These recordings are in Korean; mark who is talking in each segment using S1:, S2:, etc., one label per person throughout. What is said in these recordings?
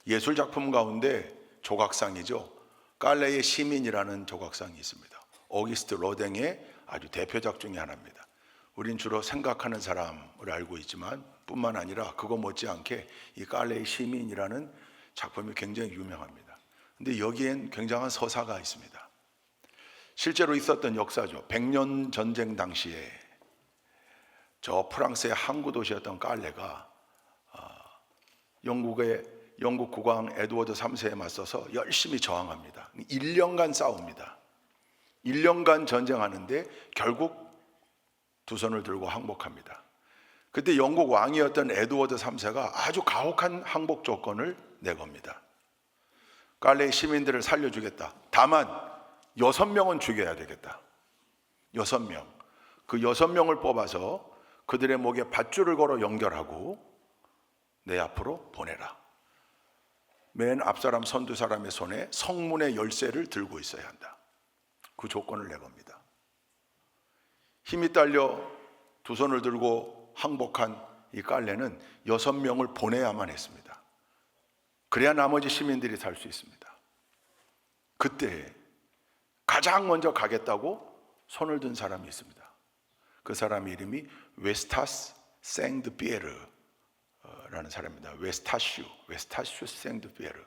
S1: 예술 작품 가운데 조각상이죠. 깔레의 시민이라는 조각상이 있습니다. 오기스트 로댕의 아주 대표작 중에 하나입니다. 우린 주로 생각하는 사람을 알고 있지만 뿐만 아니라 그거 못지않게 이 깔레의 시민이라는 작품이 굉장히 유명합니다. 근데 여기엔 굉장한 서사가 있습니다. 실제로 있었던 역사죠. 100년 전쟁 당시에 저 프랑스의 항구 도시였던 깔레가 영국 국왕 에드워드 3세에 맞서서 열심히 저항합니다. 1년간 싸웁니다. 1년간 전쟁하는데 결국 두 손을 들고 항복합니다. 그때 영국 왕이었던 에드워드 3세가 아주 가혹한 항복 조건을 내겁니다. 깔레의 시민들을 살려주겠다. 다만 6명은 죽여야 되겠다. 6명. 그 6명을 뽑아서 그들의 목에 밧줄을 걸어 연결하고 내 앞으로 보내라. 맨 앞사람 선두 사람의 손에 성문의 열쇠를 들고 있어야 한다. 그 조건을 내겁니다. 힘이 딸려 두 손을 들고 항복한 이 깔레는 6명을 보내야만 했습니다. 그래야 나머지 시민들이 살 수 있습니다. 그때 가장 먼저 가겠다고 손을 든 사람이 있습니다. 그 사람 이름이 웨스타스 생드피에르라는 사람입니다. 웨스타슈 생드피에르.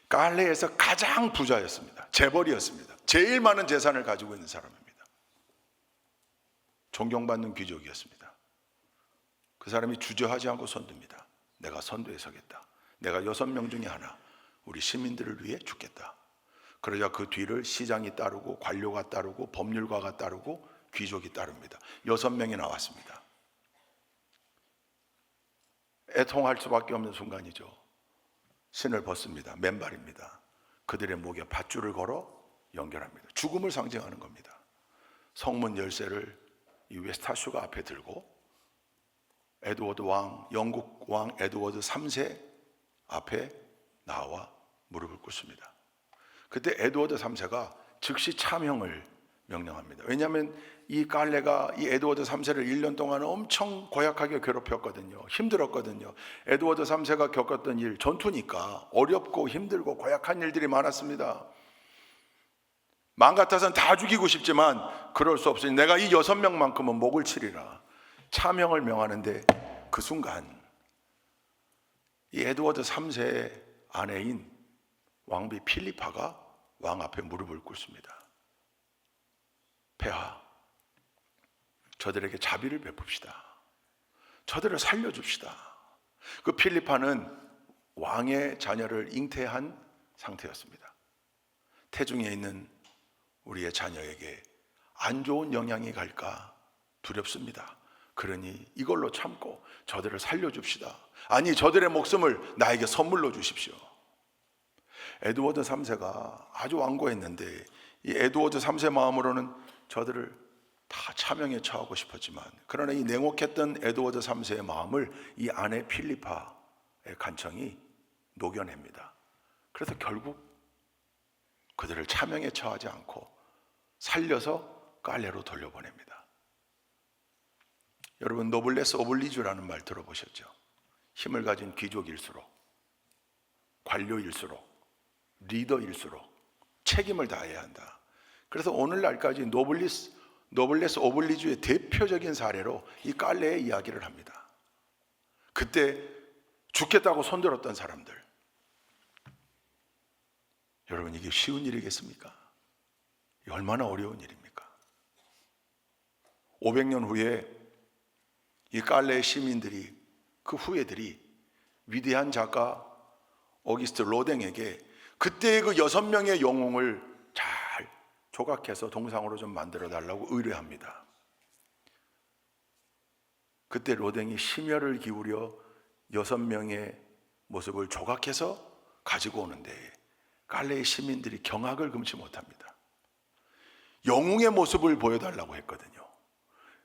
S1: 깔레에서 가장 부자였습니다. 재벌이었습니다. 제일 많은 재산을 가지고 있는 사람입니다. 존경받는 귀족이었습니다. 그 사람이 주저하지 않고 선두입니다. 내가 선두에 서겠다. 내가 6명 중에 하나, 우리 시민들을 위해 죽겠다. 그러자 그 뒤를 시장이 따르고 관료가 따르고 법률가가 따르고 귀족이 따릅니다. 6명이 나왔습니다. 애통할 수밖에 없는 순간이죠. 신을 벗습니다. 맨발입니다. 그들의 목에 밧줄을 걸어 연결합니다. 죽음을 상징하는 겁니다. 성문 열쇠를 이 웨스타슈가 앞에 들고 에드워드 왕, 영국 왕 에드워드 3세 앞에 나와 무릎을 꿇습니다. 그때 에드워드 3세가 즉시 참형을 명령합니다. 왜냐하면 이 깔레가 이 에드워드 3세를 1년 동안 엄청 고약하게 괴롭혔거든요. 힘들었거든요. 에드워드 3세가 겪었던 일, 전투니까 어렵고 힘들고 고약한 일들이 많았습니다. 마음 같아서는 다 죽이고 싶지만 그럴 수 없으니 내가 이 6명만큼은 목을 치리라. 참형을 명하는데 그 순간 이 에드워드 3세의 아내인 왕비 필리파가 왕 앞에 무릎을 꿇습니다. 폐하, 저들에게 자비를 베풉시다. 저들을 살려줍시다. 그 필리파는 왕의 자녀를 잉태한 상태였습니다. 태중에 있는 우리의 자녀에게 안 좋은 영향이 갈까 두렵습니다. 그러니 이걸로 참고 저들을 살려줍시다. 아니, 저들의 목숨을 나에게 선물로 주십시오. 에드워드 3세가 아주 완고했는데 이 에드워드 3세 마음으로는 저들을 다 차명에 처하고 싶었지만, 그러나 이 냉혹했던 에드워드 3세의 마음을 이 아내 필리파의 간청이 녹여냅니다. 그래서 결국 그들을 차명에 처하지 않고 살려서 깔레로 돌려보냅니다. 여러분, 노블레스 오블리주라는 말 들어보셨죠? 힘을 가진 귀족일수록, 관료일수록, 리더일수록 책임을 다해야 한다. 그래서 오늘날까지 노블레스 오블리주의 대표적인 사례로 이 깔레의 이야기를 합니다. 그때 죽겠다고 손들었던 사람들. 여러분, 이게 쉬운 일이겠습니까? 이게 얼마나 어려운 일입니까? 500년 후에 이 깔레의 시민들이, 그 후예들이 위대한 작가 오기스트 로댕에게 그때의 그 6명의 영웅을 잘 조각해서 동상으로 좀 만들어 달라고 의뢰합니다. 그때 로댕이 심혈을 기울여 6명의 모습을 조각해서 가지고 오는데 깔레의 시민들이 경악을 금치 못합니다. 영웅의 모습을 보여달라고 했거든요.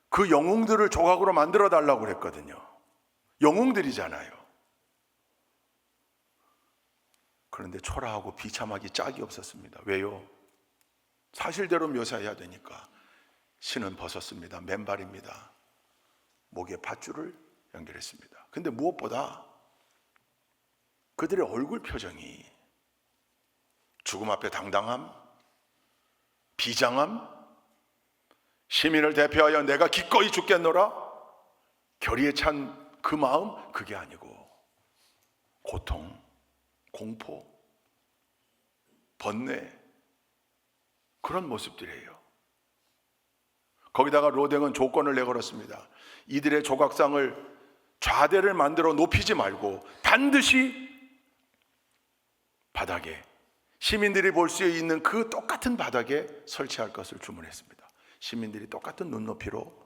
S1: 그 영웅들을 조각으로 만들어 달라고 했거든요. 영웅들이잖아요. 그런데 초라하고 비참하기 짝이 없었습니다. 왜요? 사실대로 묘사해야 되니까. 신은 벗었습니다. 맨발입니다. 목에 밧줄을 연결했습니다. 근데 무엇보다 그들의 얼굴 표정이 죽음 앞에 당당함, 비장함, 시민을 대표하여 내가 기꺼이 죽겠노라 결의에 찬 그 마음, 그게 아니고 고통, 공포, 번뇌, 그런 모습들이에요. 거기다가 로댕은 조건을 내걸었습니다. 이들의 조각상을 좌대를 만들어 높이지 말고 반드시 바닥에, 시민들이 볼 수 있는 그 똑같은 바닥에 설치할 것을 주문했습니다. 시민들이 똑같은 눈높이로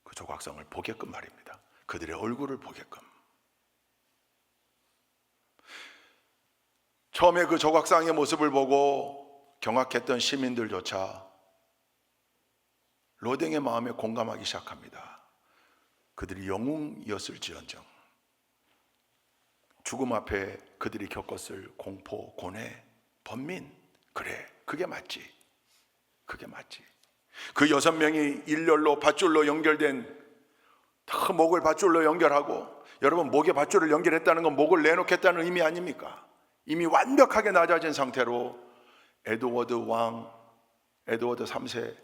S1: 그 조각상을 보게끔 말입니다. 그들의 얼굴을 보게끔. 처음에 그 조각상의 모습을 보고 경악했던 시민들조차 로댕의 마음에 공감하기 시작합니다. 그들이 영웅이었을지언정 죽음 앞에 그들이 겪었을 공포, 고뇌, 번민, 그래, 그게 맞지. 그게 맞지. 그 6명이 일렬로 밧줄로 연결된, 다 목을 밧줄로 연결하고, 여러분 목에 밧줄을 연결했다는 건 목을 내놓겠다는 의미 아닙니까? 이미 완벽하게 낮아진 상태로 에드워드 3세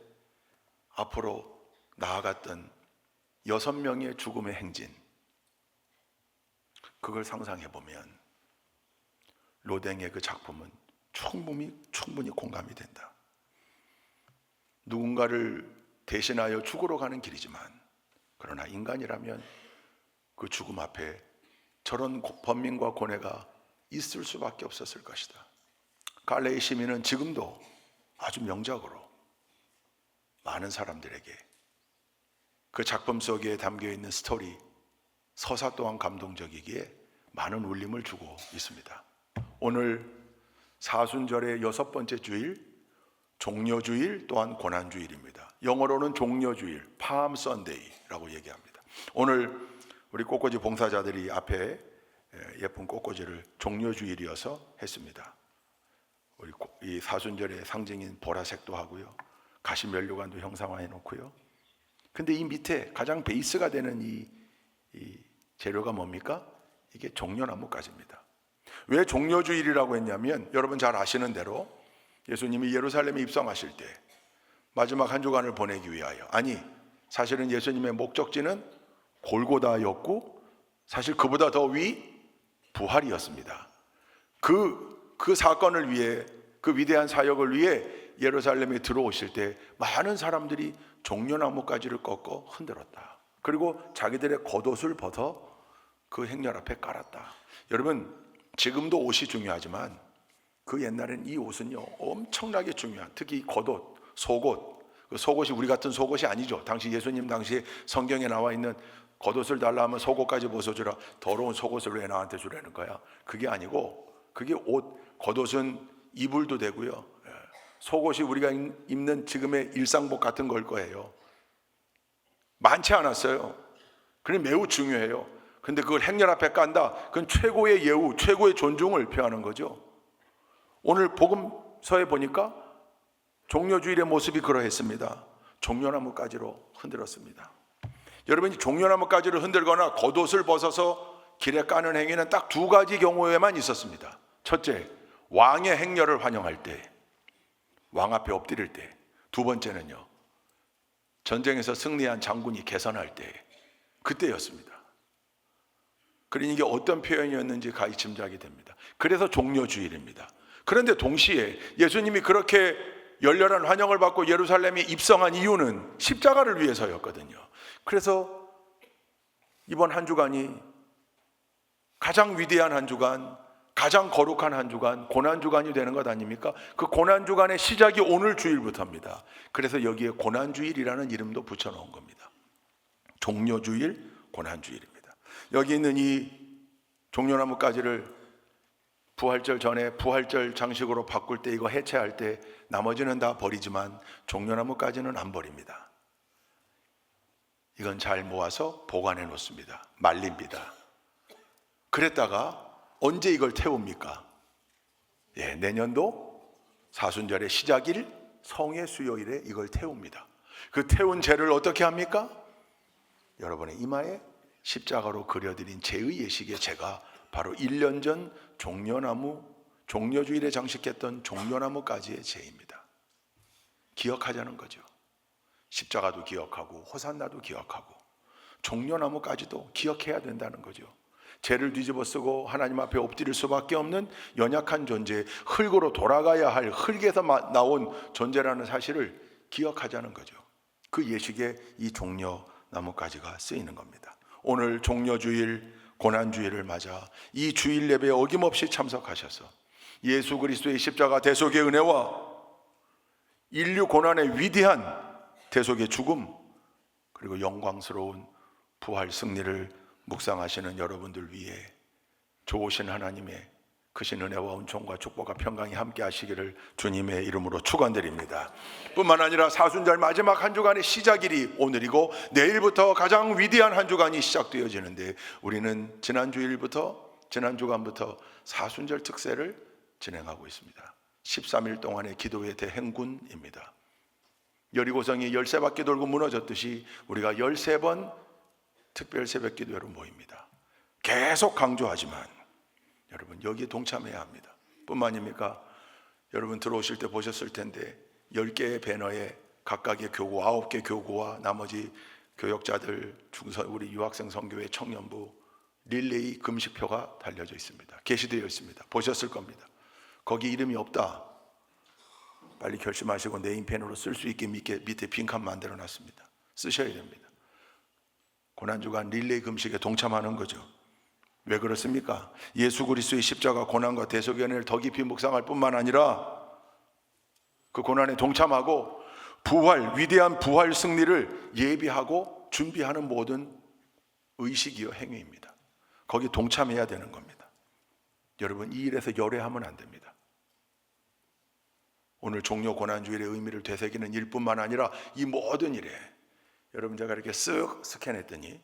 S1: 앞으로 나아갔던 6명의 죽음의 행진, 그걸 상상해 보면 로댕의 그 작품은 충분히 공감이 된다. 누군가를 대신하여 죽으러 가는 길이지만, 그러나 인간이라면 그 죽음 앞에 저런 번민과 고뇌가 있을 수밖에 없었을 것이다. 갈레의 시민은 지금도 아주 명작으로 많은 사람들에게 그 작품 속에 담겨있는 스토리, 서사 또한 감동적이기에 많은 울림을 주고 있습니다. 오늘 사순절의 6번째 주일, 종려주일 또한 고난주일입니다. 영어로는 종려주일, palm Sunday라고 얘기합니다. 오늘 우리 꽃꽂이 봉사자들이 앞에 예쁜 꽃꽂이를 종려주일이어서 했습니다. 우리 이 사순절의 상징인 보라색도 하고요, 가시면류관도 형상화해 놓고요. 근데 이 밑에 가장 베이스가 되는 이 재료가 뭡니까? 이게 종려나무가지입니다. 왜 종려주일이라고 했냐면, 여러분 잘 아시는 대로 예수님이 예루살렘에 입성하실 때 마지막 한 주간을 보내기 위하여, 아니 사실은 예수님의 목적지는 골고다였고 사실 그보다 더 위 부활이었습니다. 그 사건을 위해, 그 위대한 사역을 위해 예루살렘에 들어오실 때 많은 사람들이 종려나무가지를 꺾어 흔들었다. 그리고 자기들의 겉옷을 벗어 그 행렬 앞에 깔았다. 여러분 지금도 옷이 중요하지만 그 옛날엔 이 옷은요 엄청나게 중요한, 특히 겉옷, 속옷, 그 속옷이 우리 같은 속옷이 아니죠. 당시 예수님 당시에 성경에 나와 있는 겉옷을 달라 하면 속옷까지 벗어주라, 더러운 속옷을 왜 나한테 주라는 거야? 그게 아니고, 그게 겉옷은 이불도 되고요, 속옷이 우리가 입는 지금의 일상복 같은 걸 거예요. 많지 않았어요. 그게 매우 중요해요. 근데 그걸 행렬 앞에 깐다, 그건 최고의 예우, 최고의 존중을 표하는 거죠. 오늘 복음서에 보니까 종려주일의 모습이 그러했습니다. 종려나무가지로 흔들었습니다. 여러분이 종려나무가지를 흔들거나 겉옷을 벗어서 길에 까는 행위는 딱 2가지 경우에만 있었습니다. 첫째, 왕의 행렬을 환영할 때, 왕 앞에 엎드릴 때. 두 번째는요, 전쟁에서 승리한 장군이 개선할 때, 그때였습니다. 그러니 이게 어떤 표현이었는지 가히 짐작이 됩니다. 그래서 종려주일입니다. 그런데 동시에 예수님이 그렇게 열렬한 환영을 받고 예루살렘에 입성한 이유는 십자가를 위해서였거든요. 그래서 이번 한 주간이 가장 위대한 한 주간, 가장 거룩한 한 주간, 고난주간이 되는 것 아닙니까? 그 고난주간의 시작이 오늘 주일부터입니다. 그래서 여기에 고난주일이라는 이름도 붙여놓은 겁니다. 종려주일, 고난주일입니다. 여기 있는 이 종려나무가지를 부활절 전에 부활절 장식으로 바꿀 때, 이거 해체할 때 나머지는 다 버리지만 종려나무까지는 안 버립니다. 이건 잘 모아서 보관해 놓습니다. 말립니다. 그랬다가 언제 이걸 태웁니까? 내년도 사순절의 시작일 성의 수요일에 이걸 태웁니다. 그 태운 재를 어떻게 합니까? 여러분의 이마에 십자가로 그려드린 제의 예식의 제가 바로 1년 전 종려주일에 장식했던 종려나무가지의 죄입니다. 기억하자는 거죠. 십자가도 기억하고 호산나도 기억하고 종려나무까지도 기억해야 된다는 거죠. 죄를 뒤집어쓰고 하나님 앞에 엎드릴 수밖에 없는 연약한 존재, 흙으로 돌아가야 할 흙에서 나온 존재라는 사실을 기억하자는 거죠. 그 예식에 이 종려나무가지가 쓰이는 겁니다. 오늘 종려주일, 고난주일을 맞아 이 주일 예배에 어김없이 참석하셔서 예수 그리스도의 십자가 대속의 은혜와 인류 고난의 위대한 대속의 죽음, 그리고 영광스러운 부활 승리를 묵상하시는 여러분들 위해 좋으신 하나님의 크신 은혜와 은총과 축복과 평강이 함께 하시기를 주님의 이름으로 축원드립니다. 뿐만 아니라 사순절 마지막 한 주간의 시작일이 오늘이고 내일부터 가장 위대한 한 주간이 시작되어지는데, 우리는 지난 주간부터 사순절 특세를 진행하고 있습니다. 13일 동안의 기도의 대행군입니다. 여리고성이 13바퀴 돌고 무너졌듯이 우리가 13번 특별 새벽 기도회로 모입니다. 계속 강조하지만 여러분, 여기에 동참해야 합니다. 뿐만입니까? 여러분 들어오실 때 보셨을 텐데 10개의 배너에 각각의 교구, 9개 교구와 나머지 교역자들, 우리 유학생 선교회 청년부 릴레이 금식표가 달려져 있습니다. 게시되어 있습니다. 보셨을 겁니다. 거기 이름이 없다, 빨리 결심하시고 네임펜으로 쓸 수 있게 밑에 빈칸 만들어 놨습니다. 쓰셔야 됩니다. 고난주간 릴레이 금식에 동참하는 거죠. 왜 그렇습니까? 예수 그리스도의 십자가 고난과 대속의 은혜를 더 깊이 묵상할 뿐만 아니라 그 고난에 동참하고 위대한 부활 승리를 예비하고 준비하는 모든 의식이요 행위입니다. 거기 동참해야 되는 겁니다. 여러분, 이 일에서 열애하면 안 됩니다. 오늘 종려 고난주일의 의미를 되새기는 일뿐만 아니라 이 모든 일에, 여러분 제가 이렇게 쓱 스캔했더니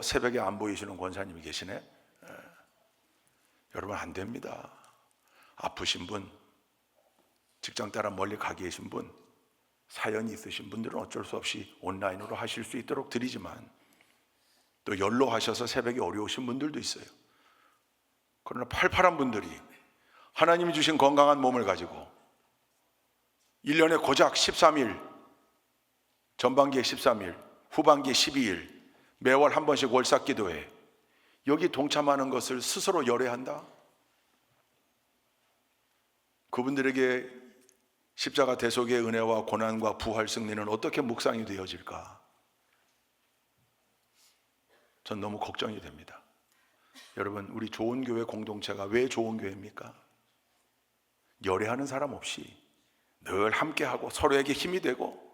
S1: 새벽에 안 보이시는 권사님이 계시네. 여러분 안 됩니다. 아프신 분, 직장 따라 멀리 가 계신 분, 사연이 있으신 분들은 어쩔 수 없이 온라인으로 하실 수 있도록 드리지만, 또 연로하셔서 새벽에 어려우신 분들도 있어요. 그러나 팔팔한 분들이 하나님이 주신 건강한 몸을 가지고 1년에 고작 13일, 전반기에 13일, 후반기에 12일, 매월 한 번씩 월삭기도회, 여기 동참하는 것을 스스로 열애한다? 그분들에게 십자가 대속의 은혜와 고난과 부활 승리는 어떻게 묵상이 되어질까? 전 너무 걱정이 됩니다. 여러분, 우리 좋은 교회 공동체가 왜 좋은 교회입니까? 열애하는 사람 없이 늘 함께하고 서로에게 힘이 되고,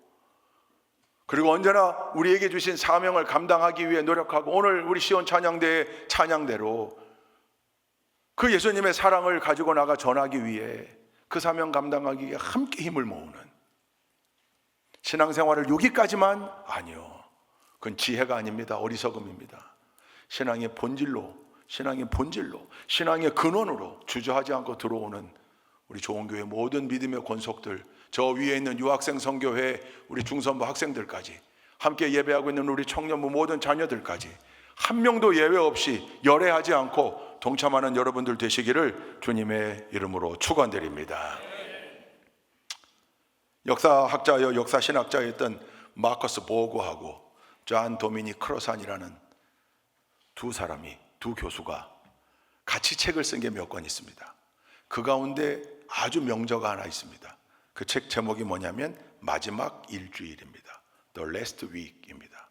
S1: 그리고 언제나 우리에게 주신 사명을 감당하기 위해 노력하고, 오늘 우리 시온 찬양대의 찬양대로 그 예수님의 사랑을 가지고 나가 전하기 위해 그 사명 감당하기 위해 함께 힘을 모으는 신앙생활을 여기까지만, 아니요, 그건 지혜가 아닙니다. 어리석음입니다. 신앙의 본질로, 신앙의 근원으로 주저하지 않고 들어오는 우리 좋은 교회 모든 믿음의 권속들, 저 위에 있는 유학생 선교회 우리 중선부 학생들까지, 함께 예배하고 있는 우리 청년부 모든 자녀들까지 한 명도 예외 없이 열애하지 않고 동참하는 여러분들 되시기를 주님의 이름으로 축원드립니다. 역사학자여 역사신학자였던 마커스 보고하고 존 도미닉 크로산이라는 두 교수가 같이 책을 쓴 게 몇 권 있습니다. 그 가운데 아주 명저가 하나 있습니다. 그 책 제목이 뭐냐면 마지막 일주일입니다. The Last Week입니다.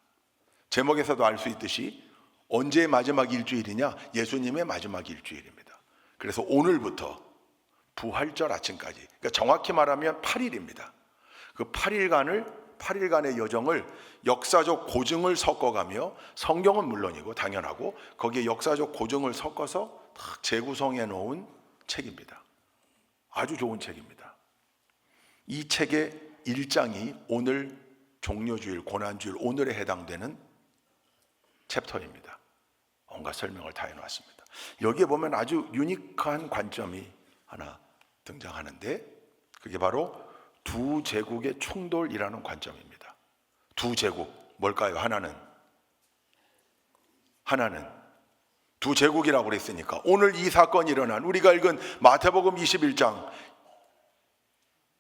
S1: 제목에서도 알 수 있듯이 언제의 마지막 일주일이냐? 예수님의 마지막 일주일입니다. 그래서 오늘부터 부활절 아침까지, 그러니까 정확히 말하면 8일입니다. 그 8일간의 여정을 역사적 고증을 섞어가며, 성경은 물론이고 당연하고 거기에 역사적 고증을 섞어서 딱 재구성해 놓은 책입니다. 아주 좋은 책입니다. 이 책의 1장이 오늘 종려주일, 고난주일, 오늘에 해당되는 챕터입니다. 온갖 설명을 다 해놓았습니다. 여기에 보면 아주 유니크한 관점이 하나 등장하는데, 그게 바로 두 제국의 충돌이라는 관점입니다. 두 제국, 뭘까요? 하나는 두 제국이라고 그랬으니까 오늘 이 사건이 일어난 우리가 읽은 마태복음 21장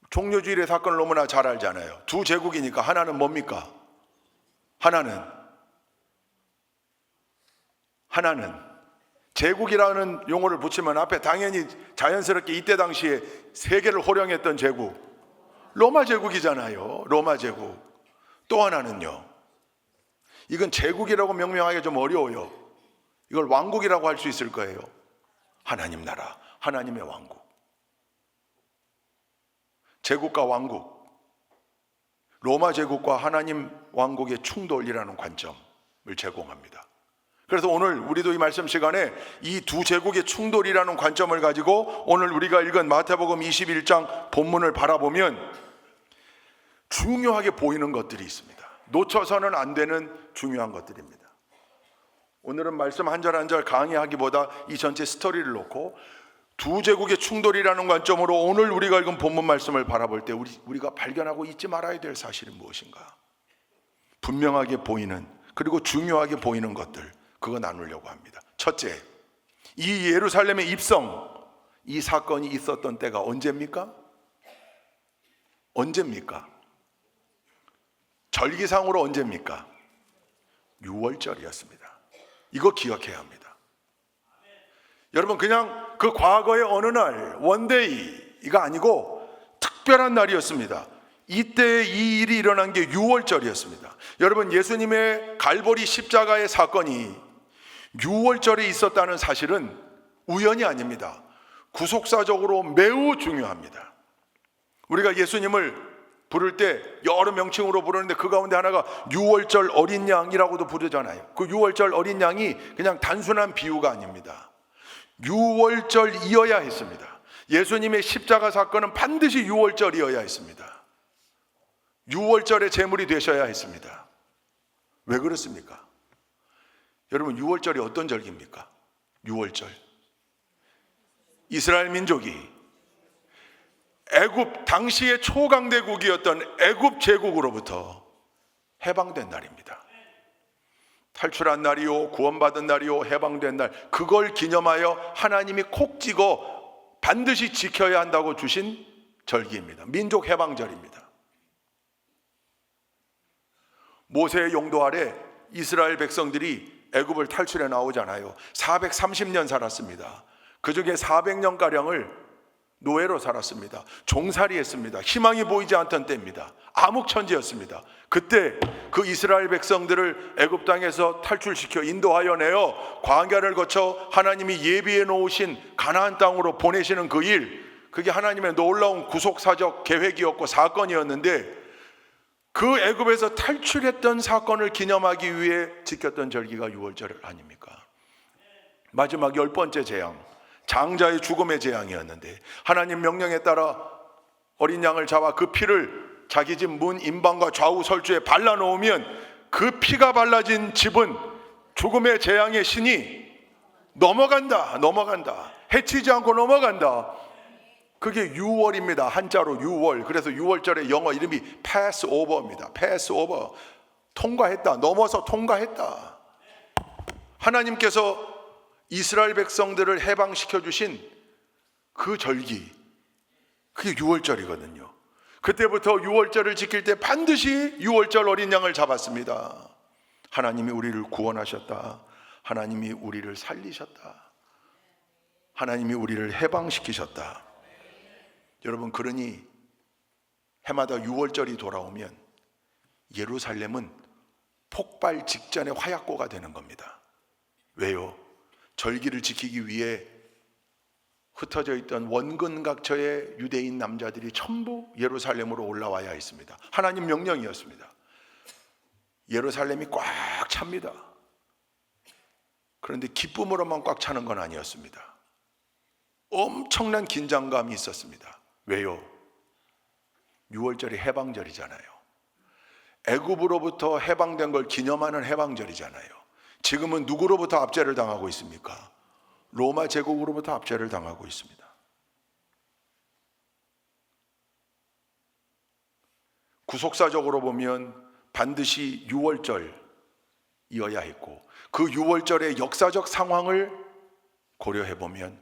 S1: 종려주일의 사건을 너무나 잘 알잖아요. 두 제국이니까 하나는 뭡니까? 하나는 제국이라는 용어를 붙이면 앞에 당연히 자연스럽게 이때 당시에 세계를 호령했던 제국, 로마 제국이잖아요. 로마 제국. 또 하나는요, 이건 제국이라고 명명하기가 좀 어려워요. 이걸 왕국이라고 할 수 있을 거예요. 하나님 나라, 하나님의 왕국. 제국과 왕국, 로마 제국과 하나님 왕국의 충돌이라는 관점을 제공합니다. 그래서 오늘 우리도 이 말씀 시간에 이 두 제국의 충돌이라는 관점을 가지고 오늘 우리가 읽은 마태복음 21장 본문을 바라보면 중요하게 보이는 것들이 있습니다. 놓쳐서는 안 되는 중요한 것들입니다. 오늘은 말씀 한 절 한 절 강의하기보다 이 전체 스토리를 놓고 두 제국의 충돌이라는 관점으로 오늘 우리가 읽은 본문 말씀을 바라볼 때 우리가 발견하고 잊지 말아야 될 사실이 무엇인가? 분명하게 보이는, 그리고 중요하게 보이는 것들, 그거 나누려고 합니다. 첫째, 이 예루살렘의 입성, 이 사건이 있었던 때가 언제입니까? 절기상으로 언제입니까? 6월절이었습니다. 이거 기억해야 합니다. 여러분, 그냥 그 과거의 어느 날 원데이가 아니고 특별한 날이었습니다. 이때 이 일이 일어난 게 6월절이었습니다. 여러분, 예수님의 갈보리 십자가의 사건이 6월절에 있었다는 사실은 우연이 아닙니다. 구속사적으로 매우 중요합니다. 우리가 예수님을 부를 때 여러 명칭으로 부르는데 그 가운데 하나가 6월절 어린 양이라고도 부르잖아요. 그 6월절 어린 양이 그냥 단순한 비유가 아닙니다. 6월절이어야 했습니다. 예수님의 십자가 사건은 반드시 6월절이어야 했습니다. 6월절의 제물이 되셔야 했습니다. 왜 그렇습니까? 여러분, 6월절이 어떤 절기입니까? 6월절, 이스라엘 민족이 애굽, 당시의 초강대국이었던 애굽 제국으로부터 해방된 날입니다. 탈출한 날이요, 구원받은 날이요, 해방된 날, 그걸 기념하여 하나님이 콕 찍어 반드시 지켜야 한다고 주신 절기입니다. 민족 해방절입니다. 모세의 용도 아래 이스라엘 백성들이 애굽을 탈출해 나오잖아요. 430년 살았습니다. 그 중에 400년가량을 노예로 살았습니다. 종살이 했습니다. 희망이 보이지 않던 때입니다. 암흑천지였습니다. 그때 그 이스라엘 백성들을 애굽 땅에서 탈출시켜 인도하여 내어 광야를 거쳐 하나님이 예비해 놓으신 가나안 땅으로 보내시는 그 일, 그게 하나님의 놀라운 구속사적 계획이었고 사건이었는데, 그 애굽에서 탈출했던 사건을 기념하기 위해 지켰던 절기가 6월절 아닙니까? 마지막 10번째 재앙, 장자의 죽음의 재앙이었는데, 하나님 명령에 따라 어린 양을 잡아 그 피를 자기 집 문 임방과 좌우 설주에 발라놓으면 그 피가 발라진 집은 죽음의 재앙의 신이 넘어간다. 해치지 않고 넘어간다. 그게 6월입니다. 한자로 6월. 그래서 6월절의 영어 이름이 패스오버입니다. 패스오버. 통과했다. 넘어서 통과했다. 하나님께서 이스라엘 백성들을 해방시켜 주신 그 절기, 그게 6월절이거든요. 그때부터 6월절을 지킬 때 반드시 6월절 어린 양을 잡았습니다. 하나님이 우리를 구원하셨다. 하나님이 우리를 살리셨다. 하나님이 우리를 해방시키셨다. 여러분, 그러니 해마다 6월절이 돌아오면 예루살렘은 폭발 직전의 화약고가 되는 겁니다. 왜요? 절기를 지키기 위해 흩어져 있던 원근각처의 유대인 남자들이 전부 예루살렘으로 올라와야 했습니다. 하나님 명령이었습니다. 예루살렘이 꽉 찹니다. 그런데 기쁨으로만 꽉 차는 건 아니었습니다. 엄청난 긴장감이 있었습니다. 왜요? 6월절이 해방절이잖아요. 애굽으로부터 해방된 걸 기념하는 해방절이잖아요. 지금은 누구로부터 압제를 당하고 있습니까? 로마 제국으로부터 압제를 당하고 있습니다. 구속사적으로 보면 반드시 6월절이어야 했고, 그 유월절의 역사적 상황을 고려해 보면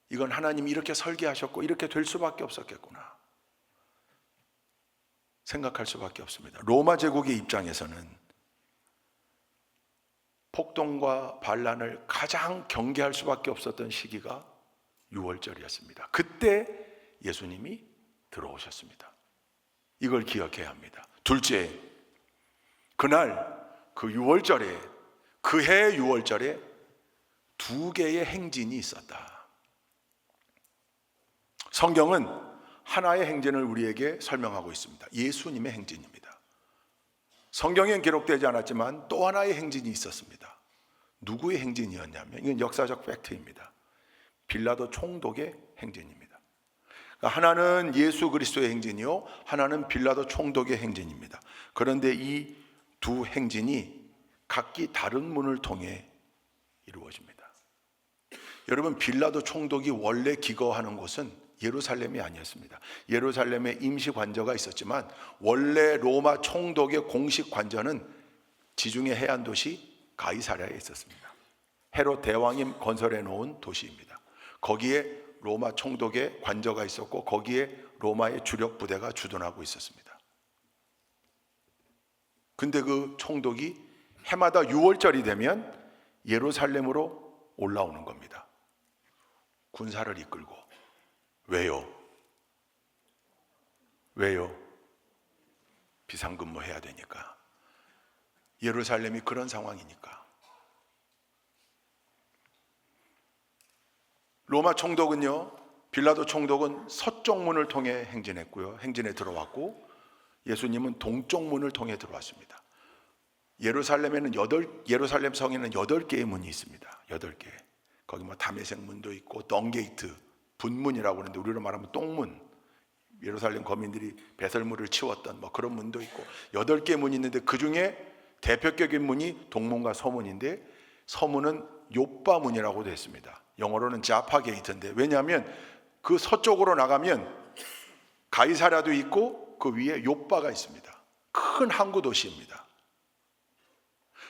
S1: 이건 하나님이 이렇게 설계하셨고 이렇게 될 수밖에 없었겠구나 생각할 수밖에 없습니다. 로마 제국의 입장에서는 폭동과 반란을 가장 경계할 수밖에 없었던 시기가 유월절이었습니다. 그때 예수님이 들어오셨습니다. 이걸 기억해야 합니다. 둘째, 그날 그 유월절에, 그해 유월절에 두 개의 행진이 있었다. 성경은 하나의 행진을 우리에게 설명하고 있습니다. 예수님의 행진입니다. 성경엔 기록되지 않았지만 또 하나의 행진이 있었습니다. 누구의 행진이었냐면, 이건 역사적 팩트입니다. 빌라도 총독의 행진입니다. 그러니까 하나는 예수 그리스도의 행진이요, 하나는 빌라도 총독의 행진입니다. 그런데 이 두 행진이 각기 다른 문을 통해 이루어집니다. 여러분, 빌라도 총독이 원래 기거하는 곳은 예루살렘이 아니었습니다. 예루살렘에 임시 관저가 있었지만 원래 로마 총독의 공식 관저는 지중해 해안 도시 가이사랴에 있었습니다. 헤롯 대왕이 건설해 놓은 도시입니다. 거기에 로마 총독의 관저가 있었고 거기에 로마의 주력 부대가 주둔하고 있었습니다. 근데 그 총독이 해마다 6월절이 되면 예루살렘으로 올라오는 겁니다. 군사를 이끌고. 왜요? 비상근무해야 되니까. 예루살렘이 그런 상황이니까. 로마 총독은요, 빌라도 총독은 서쪽 문을 통해 행진했고요, 행진에 들어왔고, 예수님은 동쪽 문을 통해 들어왔습니다. 예루살렘 성에는 8개의 문이 있습니다. 8개. 거기 다메섹 문도 있고 덩게이트, 분문이라고 하는데 우리로 말하면 똥문, 예루살렘 거민들이 배설물을 치웠던 그런 문도 있고 8개의 문이 있는데 그 중에 대표적인 문이 동문과 서문인데, 서문은 요빠문이라고 되어 있습니다. 영어로는 자파 게이트인데, 왜냐하면 그 서쪽으로 나가면 가이사랴도 있고 그 위에 요빠가 있습니다. 큰 항구 도시입니다.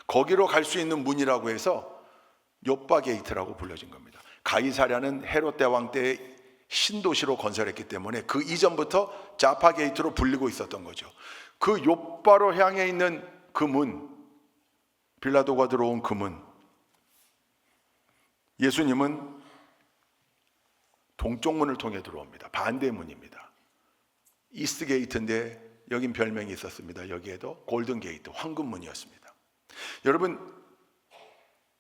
S1: 거기로 갈 수 있는 문이라고 해서 요빠 게이트라고 불려진 겁니다. 가이사랴는 헤롯 대왕 때 신도시로 건설했기 때문에 그 이전부터 자파 게이트로 불리고 있었던 거죠. 그 요빠로 향해 있는 그 문, 빌라도가 들어온 그 문, 예수님은 동쪽 문을 통해 들어옵니다. 반대 문입니다. 이스트 게이트인데 여긴 별명이 있었습니다. 여기에도 골든 게이트, 황금문이었습니다. 여러분,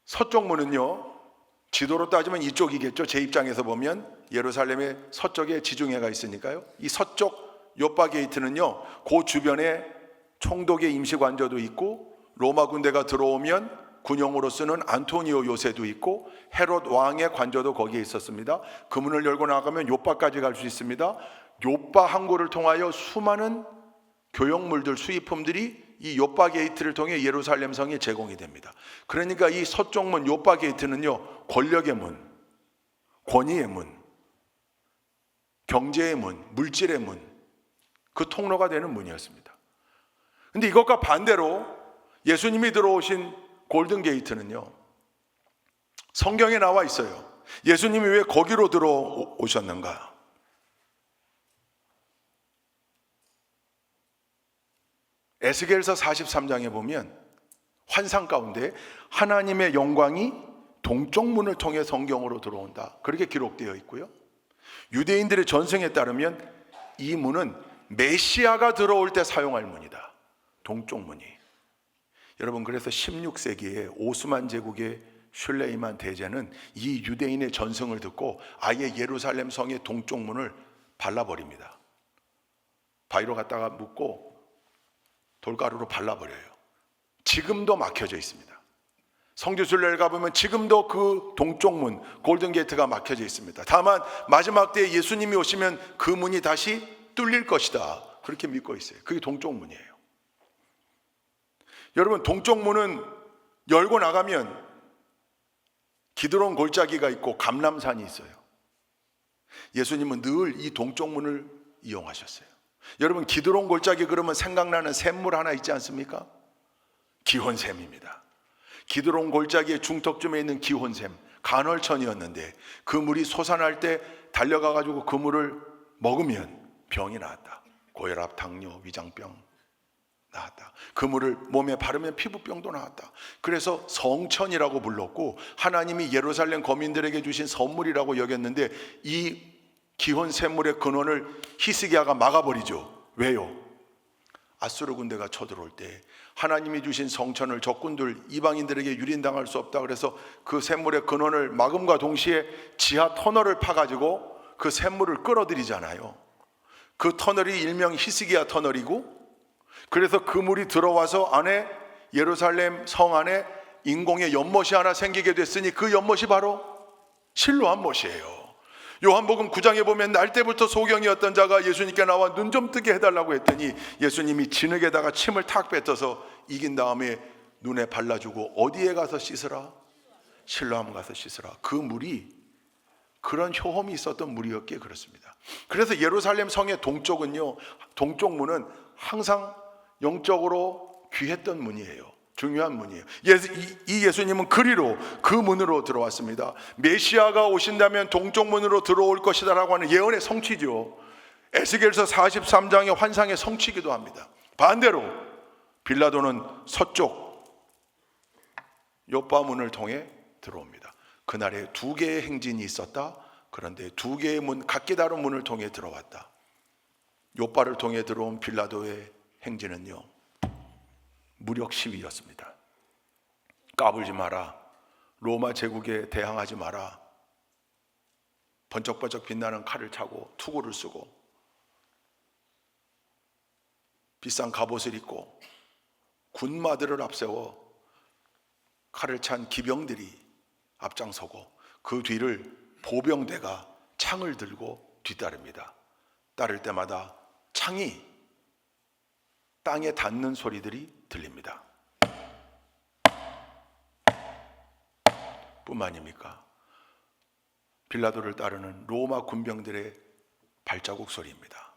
S1: 서쪽 문은요, 지도로 따지면 이쪽이겠죠. 제 입장에서 보면 예루살렘의 서쪽에 지중해가 있으니까요. 이 서쪽 요빠 게이트는요, 그 주변에 총독의 임시관저도 있고 로마 군대가 들어오면 군용으로 쓰는 안토니오 요새도 있고 헤롯 왕의 관저도 거기에 있었습니다. 그 문을 열고 나가면 요빠까지 갈 수 있습니다. 요빠 항구를 통하여 수많은 교역물들, 수입품들이 이 요빠 게이트를 통해 예루살렘 성에 제공이 됩니다. 그러니까 이 서쪽 문 요빠 게이트는요, 권력의 문, 권위의 문, 경제의 문, 물질의 문, 그 통로가 되는 문이었습니다. 근데 이것과 반대로 예수님이 들어오신 골든 게이트는요, 성경에 나와 있어요. 예수님이 왜 거기로 들어오셨는가? 에스겔서 43장에 보면 환상 가운데 하나님의 영광이 동쪽 문을 통해 성경으로 들어온다, 그렇게 기록되어 있고요. 유대인들의 전승에 따르면 이 문은 메시아가 들어올 때 사용할 문이다, 동쪽 문이. 여러분, 그래서 16세기에 오스만 제국의 슐레이만 대제는 이 유대인의 전승을 듣고 아예 예루살렘 성의 동쪽 문을 발라버립니다. 바위로 갖다가 묶고 돌가루로 발라버려요. 지금도 막혀져 있습니다. 성지순례를 가보면 지금도 그 동쪽 문, 골든게이트가 막혀져 있습니다. 다만 마지막 때에 예수님이 오시면 그 문이 다시 뚫릴 것이다, 그렇게 믿고 있어요. 그게 동쪽 문이에요. 여러분, 동쪽 문은 열고 나가면 기드론 골짜기가 있고 감람산이 있어요. 예수님은 늘 이 동쪽 문을 이용하셨어요. 여러분, 기드론 골짜기 그러면 생각나는 샘물 하나 있지 않습니까? 기혼샘입니다. 기드론 골짜기의 중턱쯤에 있는 기혼샘, 간헐천이었는데 그 물이 솟아날 때 달려가 가지고 그 물을 먹으면 병이 나았다. 고혈압, 당뇨, 위장병 나았다. 그 물을 몸에 바르면 피부병도 나았다. 그래서 성천이라고 불렀고 하나님이 예루살렘 거민들에게 주신 선물이라고 여겼는데 이 기혼 샘물의 근원을 히스기야가 막아버리죠. 왜요? 아수르 군대가 쳐들어올 때 하나님이 주신 성천을 적군들 이방인들에게 유린당할 수 없다 그래서 그 샘물의 근원을 막음과 동시에 지하 터널을 파가지고 그 샘물을 끌어들이잖아요. 그 터널이 일명 히스기야 터널이고, 그래서 그 물이 들어와서 안에 예루살렘 성 안에 인공의 연못이 하나 생기게 됐으니 그 연못이 바로 실로암 못이에요. 요한복음 9장에 보면 날 때부터 소경이었던 자가 예수님께 나와 눈 좀 뜨게 해달라고 했더니 예수님이 진흙에다가 침을 탁 뱉어서 이긴 다음에 눈에 발라주고 어디에 가서 씻으라? 실로암 가서 씻으라. 그 물이 그런 효험이 있었던 물이었기에 그렇습니다. 그래서 예루살렘 성의 동쪽은요, 동쪽 문은 항상 영적으로 귀했던 문이에요. 중요한 문이에요. 이 예수님은 그리로 그 문으로 들어왔습니다. 메시아가 오신다면 동쪽 문으로 들어올 것이다라고 하는 예언의 성취죠. 에스겔서 43장의 환상의 성취기도 합니다. 반대로 빌라도는 서쪽 요파 문을 통해 들어옵니다. 그날에 두 개의 행진이 있었다. 그런데 두 개의 문, 각기 다른 문을 통해 들어왔다. 요파를 통해 들어온 빌라도의 행진은요, 무력 시위였습니다. 까불지 마라, 로마 제국에 대항하지 마라, 번쩍번쩍 빛나는 칼을 차고 투구를 쓰고 비싼 갑옷을 입고 군마들을 앞세워 칼을 찬 기병들이 앞장서고 그 뒤를 보병대가 창을 들고 뒤따릅니다. 따를 때마다 창이 땅에 닿는 소리들이 들립니다. 뿐만입니까? 빌라도를 따르는 로마 군병들의 발자국 소리입니다.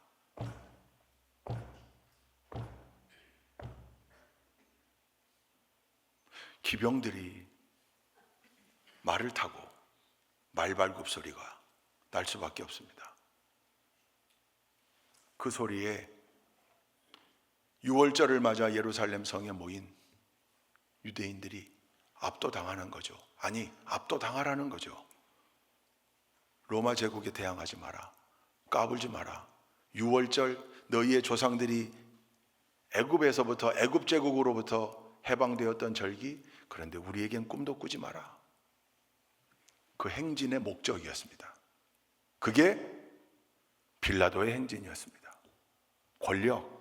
S1: 기병들이 말을 타고 말발굽 소리가 날 수밖에 없습니다. 그 소리에 유월절을 맞아 예루살렘 성에 모인 유대인들이 압도당하는 거죠. 아니, 압도당하라는 거죠. 로마 제국에 대항하지 마라, 까불지 마라, 유월절 너희의 조상들이 애굽에서부터 애굽 제국으로부터 해방되었던 절기, 그런데 우리에겐 꿈도 꾸지 마라. 그 행진의 목적이었습니다. 그게 빌라도의 행진이었습니다. 권력,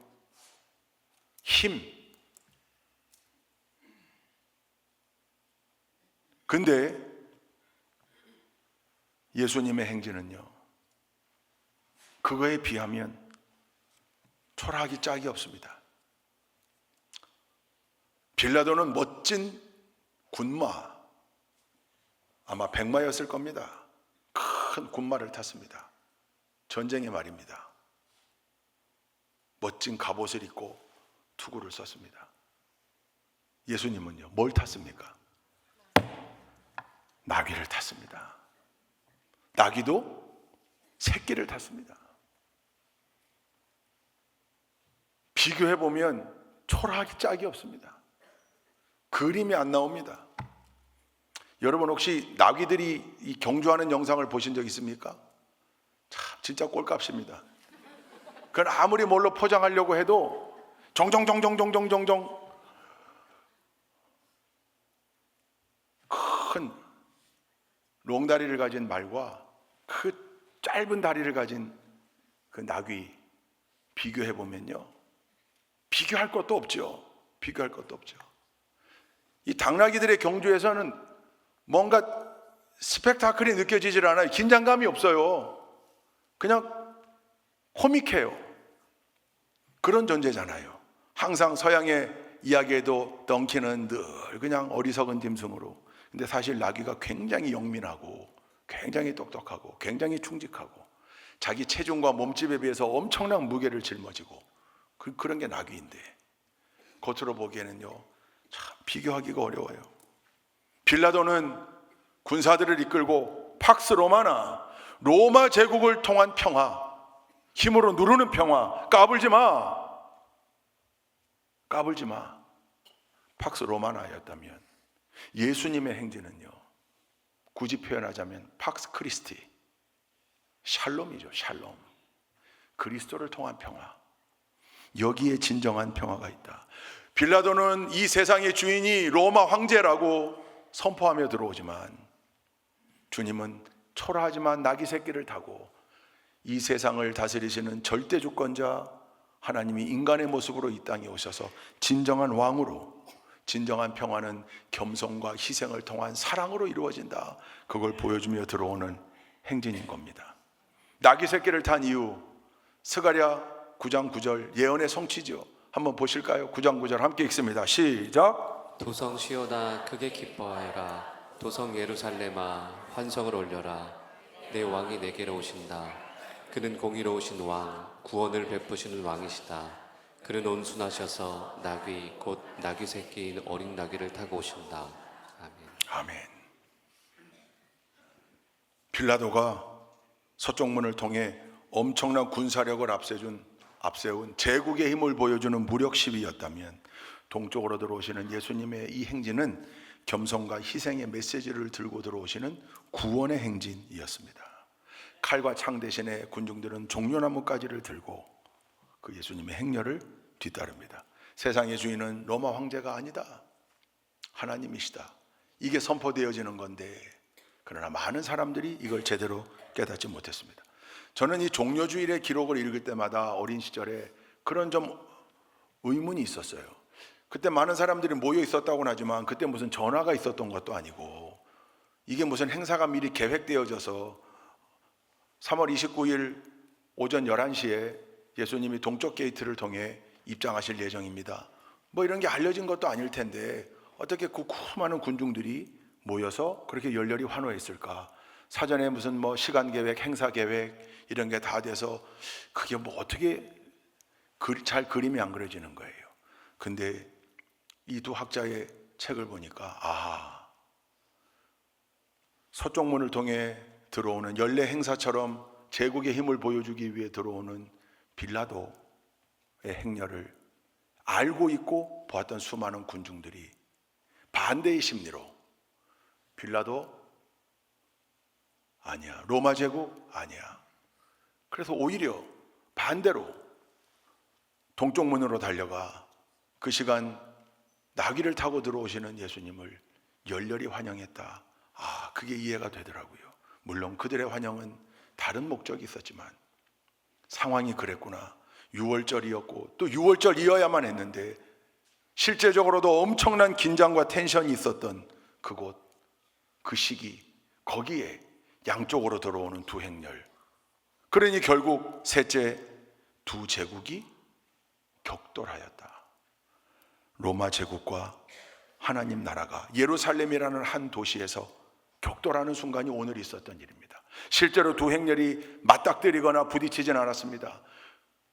S1: 힘. 근데 예수님의 행진은요, 그거에 비하면 초라하기 짝이 없습니다. 빌라도는 멋진 군마, 아마 백마였을 겁니다. 큰 군마를 탔습니다. 전쟁의 말입니다. 멋진 갑옷을 입고 투구를 썼습니다. 예수님은요, 뭘 탔습니까? 나귀를 탔습니다. 나귀도 새끼를 탔습니다. 비교해보면 초라하기 짝이 없습니다. 그림이 안 나옵니다. 여러분 혹시 나귀들이 이 경주하는 영상을 보신 적 있습니까? 참 진짜 꼴값입니다. 그건 아무리 뭘로 포장하려고 해도 정정정정정정정정 큰 롱다리를 가진 말과 그 짧은 다리를 가진 그 나귀 비교해 보면요, 비교할 것도 없죠. 비교할 것도 없죠. 이 당나귀들의 경주에서는 뭔가 스펙타클이 느껴지질 않아요. 긴장감이 없어요. 그냥 코믹해요. 그런 존재잖아요. 항상 서양의 이야기에도 덩키는 늘 그냥 어리석은 짐승으로, 근데 사실 나귀가 굉장히 영민하고 굉장히 똑똑하고 굉장히 충직하고 자기 체중과 몸집에 비해서 엄청난 무게를 짊어지고 그런 게 나귀인데 겉으로 보기에는요, 참 비교하기가 어려워요. 빌라도는 군사들을 이끌고 팍스 로마나, 로마 제국을 통한 평화, 힘으로 누르는 평화, 까불지 마. 팍스 로마나였다면 예수님의 행진은요, 굳이 표현하자면 팍스 크리스티, 샬롬이죠. 샬롬. 그리스도를 통한 평화. 여기에 진정한 평화가 있다. 빌라도는 이 세상의 주인이 로마 황제라고 선포하며 들어오지만 주님은 초라하지만 나귀 새끼를 타고 이 세상을 다스리시는 절대 주권자 하나님이 인간의 모습으로 이 땅에 오셔서 진정한 왕으로, 진정한 평화는 겸손과 희생을 통한 사랑으로 이루어진다, 그걸 보여주며 들어오는 행진인 겁니다. 나귀 새끼를 탄 이유, 스가랴 9장 9절 예언의 성취죠. 한번 보실까요? 9장 9절 함께 읽습니다. 시작.
S2: 도성 시온아 크게 기뻐하여라. 도성 예루살렘아 환성을 올려라. 내 왕이 내게로 오신다. 그는 공의로우신 왕, 구원을 베푸시는 왕이시다. 그는 온순하셔서 나귀 곧 나귀 새끼인 어린 나귀를 타고 오신다. 아멘.
S1: 아멘. 빌라도가 서쪽문을 통해 엄청난 군사력을 앞세운 제국의 힘을 보여주는 무력 시위였다면, 동쪽으로 들어오시는 예수님의 이 행진은 겸손과 희생의 메시지를 들고 들어오시는 구원의 행진이었습니다. 칼과 창 대신에 군중들은 종려나무가지를 들고 그 예수님의 행렬을 뒤따릅니다. 세상의 주인은 로마 황제가 아니다, 하나님이시다, 이게 선포되어지는 건데, 그러나 많은 사람들이 이걸 제대로 깨닫지 못했습니다. 저는 이 종려주일의 기록을 읽을 때마다 어린 시절에 그런 좀 의문이 있었어요. 그때 많은 사람들이 모여 있었다고는 하지만 그때 무슨 전화가 있었던 것도 아니고, 이게 무슨 행사가 미리 계획되어져서 3월 29일 오전 11시에 예수님이 동쪽 게이트를 통해 입장하실 예정입니다, 뭐 이런 게 알려진 것도 아닐 텐데 어떻게 그 많은 군중들이 모여서 그렇게 열렬히 환호했을까? 사전에 무슨 뭐 시간 계획, 행사 계획 이런 게 다 돼서 그게 뭐 어떻게 잘 그림이 안 그려지는 거예요. 근데 이 두 학자의 책을 보니까 서쪽 문을 통해 들어오는 연례 행사처럼 제국의 힘을 보여주기 위해 들어오는 빌라도의 행렬을 알고 있고 보았던 수많은 군중들이 반대의 심리로 빌라도 아니야, 로마 제국 아니야, 그래서 오히려 반대로 동쪽 문으로 달려가 그 시간 나귀를 타고 들어오시는 예수님을 열렬히 환영했다. 그게 이해가 되더라고요. 물론 그들의 환영은 다른 목적이 있었지만 상황이 그랬구나. 6월절이었고 또 6월절이어야만 했는데 실제적으로도 엄청난 긴장과 텐션이 있었던 그곳, 그 시기, 거기에 양쪽으로 들어오는 두 행렬, 그러니 결국 셋째 두 제국이 격돌하였다. 로마 제국과 하나님 나라가 예루살렘이라는 한 도시에서 격돌하는 순간이 오늘 있었던 일입니다. 실제로 두 행렬이 맞닥뜨리거나 부딪히진 않았습니다.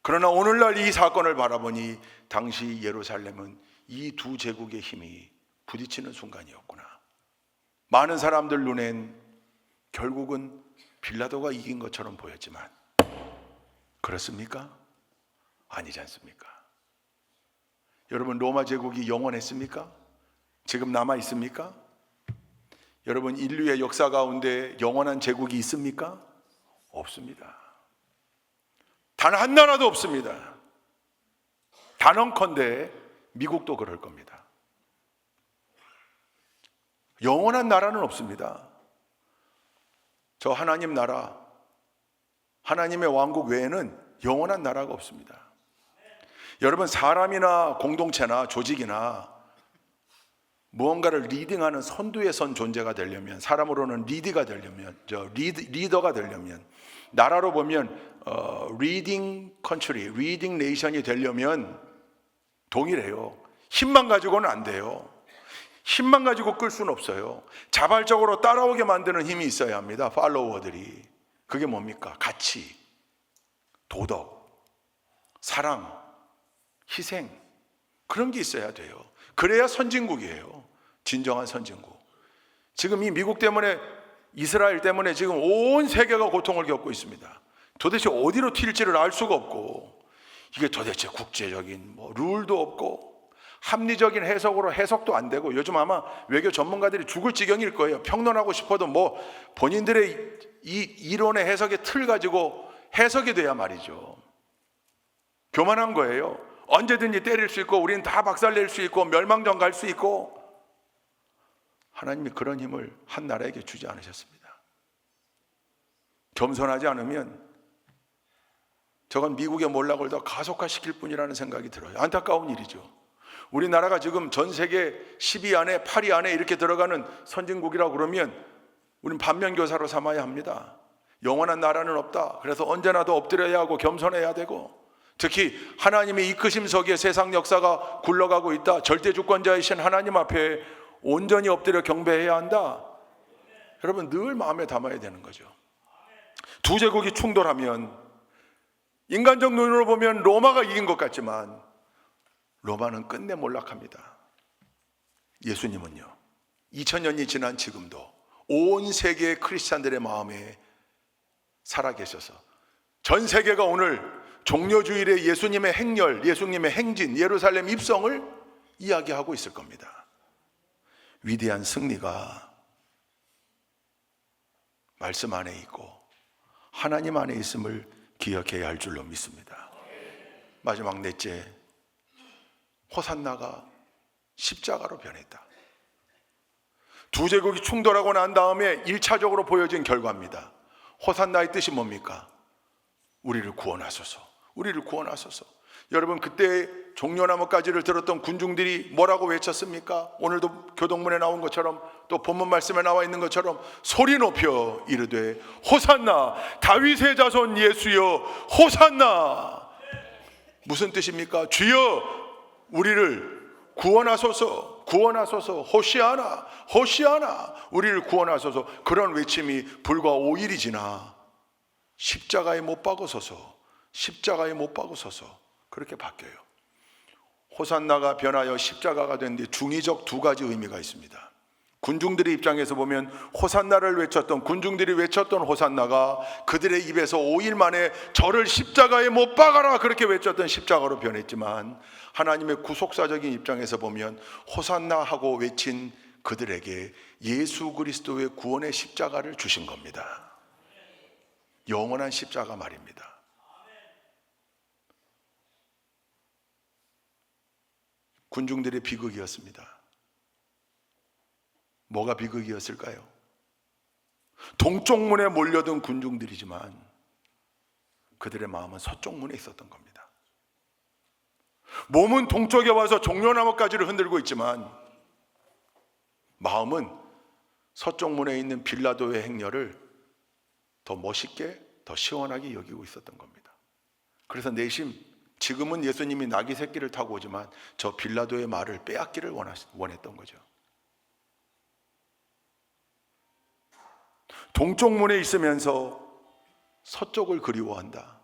S1: 그러나 오늘날 이 사건을 바라보니 당시 예루살렘은 이 두 제국의 힘이 부딪히는 순간이었구나. 많은 사람들 눈엔 결국은 빌라도가 이긴 것처럼 보였지만 그렇습니까? 아니지 않습니까? 여러분, 로마 제국이 영원했습니까? 지금 남아 있습니까? 여러분, 인류의 역사 가운데 영원한 제국이 있습니까? 없습니다. 단 한 나라도 없습니다. 단언컨대 미국도 그럴 겁니다. 영원한 나라는 없습니다. 저 하나님 나라, 하나님의 왕국 외에는 영원한 나라가 없습니다. 여러분, 사람이나 공동체나 조직이나 무언가를 리딩하는 선두에 선 존재가 되려면, 사람으로는 리더가 되려면, 나라로 보면 리딩 컨트리, 리딩 네이션이 되려면 동일해요. 힘만 가지고는 안 돼요. 힘만 가지고 끌 수는 없어요. 자발적으로 따라오게 만드는 힘이 있어야 합니다. 팔로워들이. 그게 뭡니까? 가치, 도덕, 사랑, 희생, 그런 게 있어야 돼요. 그래야 선진국이에요. 진정한 선진국. 지금 이 미국 때문에, 이스라엘 때문에 지금 온 세계가 고통을 겪고 있습니다. 도대체 어디로 튈지를 알 수가 없고, 이게 도대체 국제적인 룰도 없고 합리적인 해석으로 해석도 안 되고, 요즘 아마 외교 전문가들이 죽을 지경일 거예요. 평론하고 싶어도 본인들의 이 이론의 해석의 틀 가지고 해석이 돼야 말이죠. 교만한 거예요. 언제든지 때릴 수 있고, 우리는 다 박살낼 수 있고, 멸망전 갈 수 있고. 하나님이 그런 힘을 한 나라에게 주지 않으셨습니다. 겸손하지 않으면 저건 미국의 몰락을 더 가속화시킬 뿐이라는 생각이 들어요. 안타까운 일이죠. 우리나라가 지금 전 세계 10위 안에 8위 안에 이렇게 들어가는 선진국이라고 그러면 우리는 반면교사로 삼아야 합니다. 영원한 나라는 없다. 그래서 언제나 더 엎드려야 하고 겸손해야 되고, 특히 하나님의 이끄심 속에 세상 역사가 굴러가고 있다. 절대주권자이신 하나님 앞에 온전히 엎드려 경배해야 한다. 여러분, 늘 마음에 담아야 되는 거죠. 두 제국이 충돌하면 인간적 눈으로 보면 로마가 이긴 것 같지만 로마는 끝내 몰락합니다. 예수님은요, 2000년이 지난 지금도 온 세계의 크리스찬들의 마음에 살아계셔서 전 세계가 오늘 종려주일에 예수님의 행렬, 예수님의 행진, 예루살렘 입성을 이야기하고 있을 겁니다. 위대한 승리가 말씀 안에 있고 하나님 안에 있음을 기억해야 할 줄로 믿습니다. 마지막 넷째, 호산나가 십자가로 변했다. 두 제국이 충돌하고 난 다음에 1차적으로 보여진 결과입니다. 호산나의 뜻이 뭡니까? 우리를 구원하소서, 우리를 구원하소서. 여러분, 그때 종려나무까지를 들었던 군중들이 뭐라고 외쳤습니까? 오늘도 교동문에 나온 것처럼, 또 본문 말씀에 나와 있는 것처럼 소리 높여 이르되 호산나, 다윗의 자손 예수여 호산나. 무슨 뜻입니까? 주여 우리를 구원하소서, 구원하소서, 호시아나, 호시아나, 우리를 구원하소서. 그런 외침이 불과 5일이 지나 십자가에 못 박으소서, 십자가에 못 박으소서, 그렇게 바뀌어요. 호산나가 변하여 십자가가 된 데 중의적 두 가지 의미가 있습니다. 군중들의 입장에서 보면 호산나를 외쳤던, 군중들이 외쳤던 호산나가 그들의 입에서 5일 만에 저를 십자가에 못 박아라 그렇게 외쳤던 십자가로 변했지만, 하나님의 구속사적인 입장에서 보면 호산나 하고 외친 그들에게 예수 그리스도의 구원의 십자가를 주신 겁니다. 영원한 십자가 말입니다. 군중들의 비극이었습니다. 뭐가 비극이었을까요? 동쪽문에 몰려든 군중들이지만 그들의 마음은 서쪽문에 있었던 겁니다. 몸은 동쪽에 와서 종려나무까지를 흔들고 있지만 마음은 서쪽문에 있는 빌라도의 행렬을 더 멋있게, 더 시원하게 여기고 있었던 겁니다. 그래서 내심 지금은 예수님이 나귀 새끼를 타고 오지만 저 빌라도의 말을 빼앗기를 원했던 거죠. 동쪽문에 있으면서 서쪽을 그리워한다.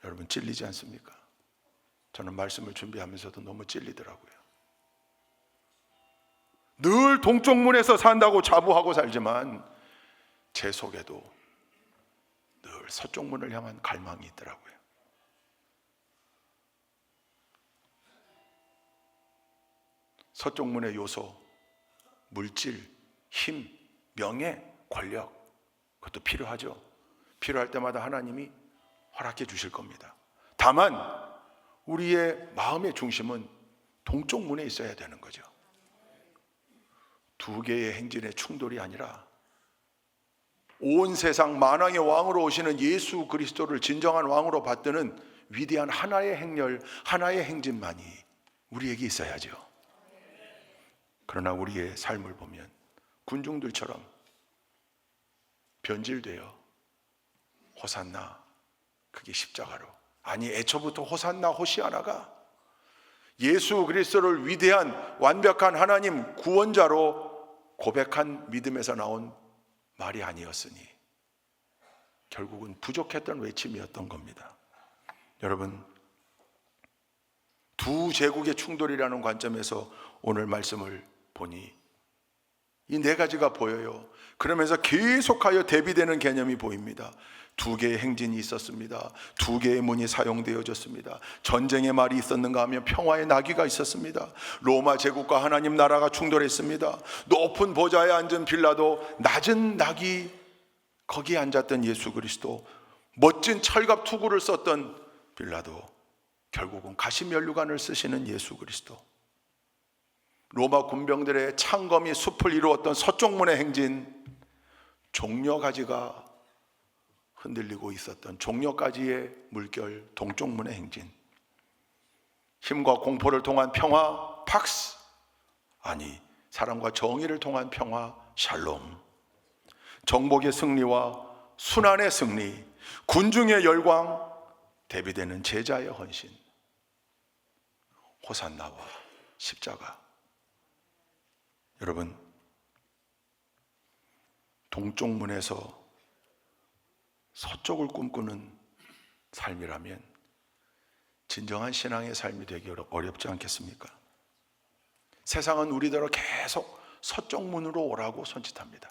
S1: 여러분, 찔리지 않습니까? 저는 말씀을 준비하면서도 너무 찔리더라고요. 늘 동쪽문에서 산다고 자부하고 살지만 제 속에도 늘 서쪽문을 향한 갈망이 있더라고요. 서쪽문의 요소, 물질, 힘, 명예, 권력, 그것도 필요하죠. 필요할 때마다 하나님이 허락해 주실 겁니다. 다만 우리의 마음의 중심은 동쪽문에 있어야 되는 거죠. 두 개의 행진의 충돌이 아니라 온 세상 만왕의 왕으로 오시는 예수 그리스도를 진정한 왕으로 받드는 위대한 하나의 행렬, 하나의 행진만이 우리에게 있어야죠. 그러나 우리의 삶을 보면 군중들처럼 변질되어 호산나, 그게 십자가로, 아니 애초부터 호산나 호시아나가 예수 그리스도를 위대한 완벽한 하나님 구원자로 고백한 믿음에서 나온 말이 아니었으니 결국은 부족했던 외침이었던 겁니다. 여러분, 두 제국의 충돌이라는 관점에서 오늘 말씀을 보니 이 네 가지가 보여요. 그러면서 계속하여 대비되는 개념이 보입니다. 두 개의 행진이 있었습니다. 두 개의 문이 사용되어졌습니다. 전쟁의 말이 있었는가 하면 평화의 나귀가 있었습니다. 로마 제국과 하나님 나라가 충돌했습니다. 높은 보좌에 앉은 빌라도, 낮은 나귀 거기에 앉았던 예수 그리스도, 멋진 철갑 투구를 썼던 빌라도, 결국은 가시면류관을 쓰시는 예수 그리스도, 로마 군병들의 창검이 숲을 이루었던 서쪽문의 행진, 종려가지가 흔들리고 있었던 종려가지의 물결 동쪽문의 행진, 힘과 공포를 통한 평화 팍스, 아니 사랑과 정의를 통한 평화 샬롬, 정복의 승리와 순환의 승리, 군중의 열광, 대비되는 제자의 헌신, 호산나와 십자가. 여러분, 동쪽 문에서 서쪽을 꿈꾸는 삶이라면 진정한 신앙의 삶이 되기 어렵지 않겠습니까? 세상은 우리대로 계속 서쪽 문으로 오라고 손짓합니다.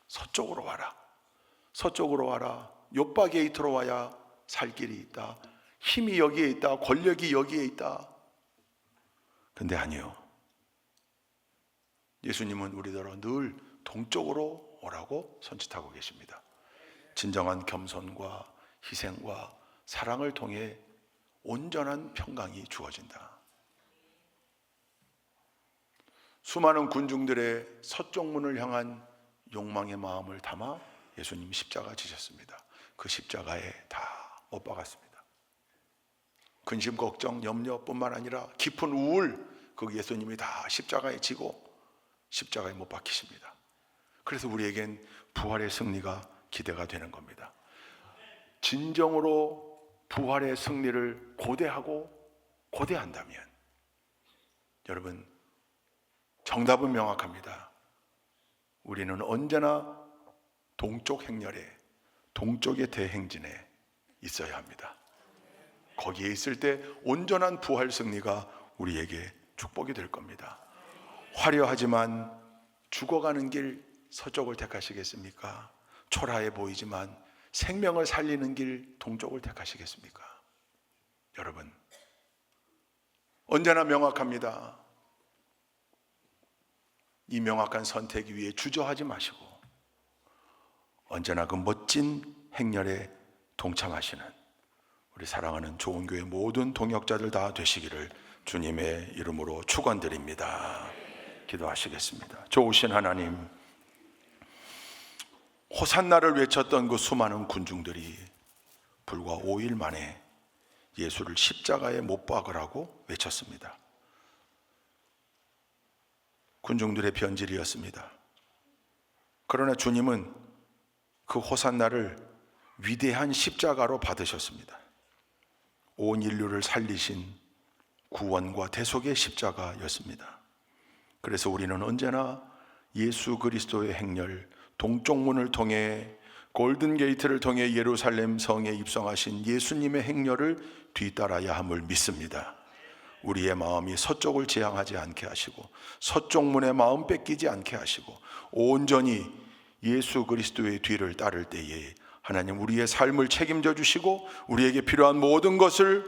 S1: 서쪽으로 와라, 서쪽으로 와라. 요빠 게이트로 와야 살 길이 있다. 힘이 여기에 있다. 권력이 여기에 있다. 근데 아니요, 예수님은 우리더러 늘 동쪽으로 오라고 손짓하고 계십니다. 진정한 겸손과 희생과 사랑을 통해 온전한 평강이 주어진다. 수많은 군중들의 서쪽 문을 향한 욕망의 마음을 담아 예수님 십자가 지셨습니다. 그 십자가에 다 못 박았습니다. 근심, 걱정, 염려뿐만 아니라 깊은 우울, 그 예수님이 다 십자가에 지고 십자가에 못 박히십니다. 그래서 우리에겐 부활의 승리가 기대가 되는 겁니다. 진정으로 부활의 승리를 고대한다면 여러분, 정답은 명확합니다. 우리는 언제나 동쪽 행렬에, 동쪽의 대행진에 있어야 합니다. 거기에 있을 때 온전한 부활 승리가 우리에게 축복이 될 겁니다. 화려하지만 죽어가는 길 서쪽을 택하시겠습니까? 초라해 보이지만 생명을 살리는 길 동쪽을 택하시겠습니까? 여러분, 언제나 명확합니다. 이 명확한 선택 위에 주저하지 마시고 언제나 그 멋진 행렬에 동참하시는 우리 사랑하는 좋은교회 모든 동역자들 다 되시기를 주님의 이름으로 축원드립니다. 기도하시겠습니다. 좋으신 하나님, 호산나를 외쳤던 그 수많은 군중들이 불과 5일 만에 예수를 십자가에 못 박으라고 외쳤습니다. 군중들의 변질이었습니다. 그러나 주님은 그 호산나를 위대한 십자가로 받으셨습니다. 온 인류를 살리신 구원과 대속의 십자가였습니다. 그래서 우리는 언제나 예수 그리스도의 행렬, 동쪽 문을 통해 골든 게이트를 통해 예루살렘 성에 입성하신 예수님의 행렬을 뒤따라야 함을 믿습니다. 우리의 마음이 서쪽을 지향하지 않게 하시고 서쪽 문에 마음 뺏기지 않게 하시고 온전히 예수 그리스도의 뒤를 따를 때에 하나님 우리의 삶을 책임져 주시고 우리에게 필요한 모든 것을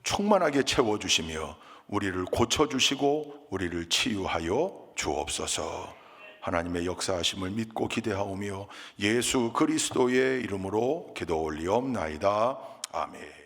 S1: 충만하게 채워주시며 우리를 고쳐주시고 우리를 치유하여 주옵소서. 하나님의 역사하심을 믿고 기대하오며 예수 그리스도의 이름으로 기도 올리옵나이다. 아멘.